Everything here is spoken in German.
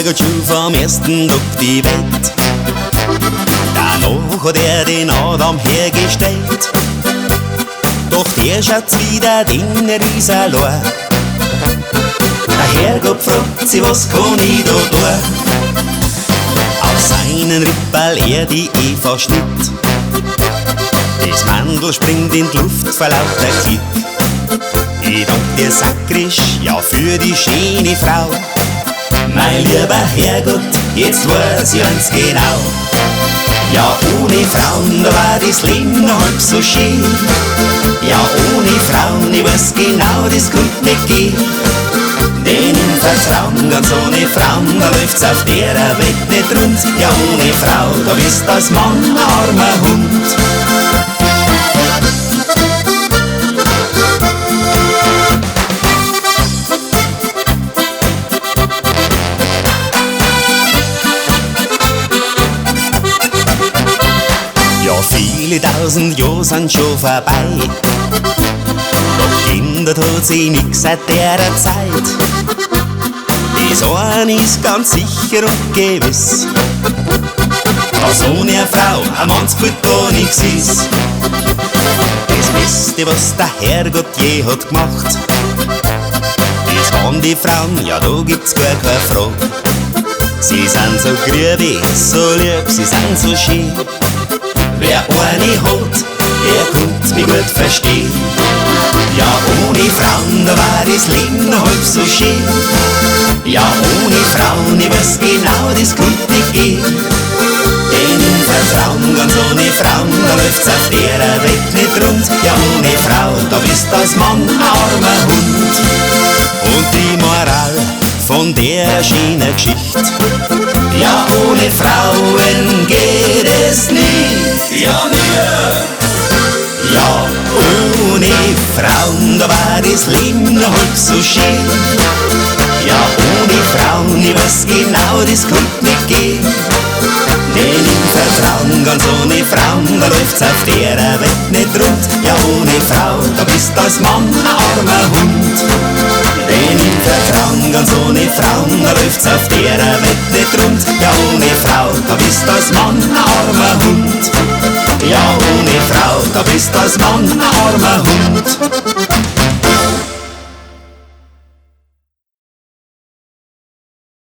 Herrgott schon vom ersten Tag die Welt. Danach hat er den Adam hergestellt. Doch der schaut's wieder den Riesenlor. Der Herrgott fragt sie, was kann ich da tun? Aus seinen Rippel er die Eva schnitt. Das Mandel springt in die Luft vor lauter Klick. Ich dank dir sakrisch, ja für die schöne Frau. Mein lieber Herrgott, jetzt weiß ich eins genau. Ja, ohne Frauen, da war das Leben noch halb so schön. Ja, ohne Frauen, ich weiß genau, das könnte nicht gehen. Denn im Vertrauen, ganz ohne Frauen, da läuft's auf der Welt nicht rund. Ja, ohne Frau, da bist du als Mann ein armer Hund. Viele tausend Jahre sind schon vorbei, doch geändert hat sich nix seit der Zeit. Das eine ist ganz sicher und gewiss, dass ohne eine Frau ein Mannsbild gar nix ist. Das Beste, was der Herrgott je hat gemacht, das waren die Frauen, ja da gibt's gar keine Frage. Sie sind so grübig, so lieb, sie sind so schön. Wer eine hat, der kommt mich gut verstehen. Ja, ohne Frauen, da war das Leben noch halb so schön. Ja, ohne Frauen, ich weiß genau, das kommt nicht gehen. Denn im Vertrauen, ganz ohne Frauen, da läuft's auf der Welt nicht rund. Ja, ohne Frau, da bist du als Mann ein armer Hund. Und die Moral von der schönen Geschichte: ja, ohne Frauen geht es nicht. Ja, nie. Ja, ohne Frauen, da war das Leben noch halb so schön. Ja, ohne Frauen, ich weiß genau, das kommt nicht gehen. Denn im Vertrauen, ganz ohne Frauen, da läuft's auf der Welt nicht rund. Ja, ohne Frau, da bist du als Mann ein armer Hund. Denn im Vertrauen, ganz ohne Frauen, da läuft's auf der Welt nicht rund. Ja, ohne Frau, da bist du als Mann ein armer Hund. Ja, ohne Frau, da bist du als Mann ein armer Hund.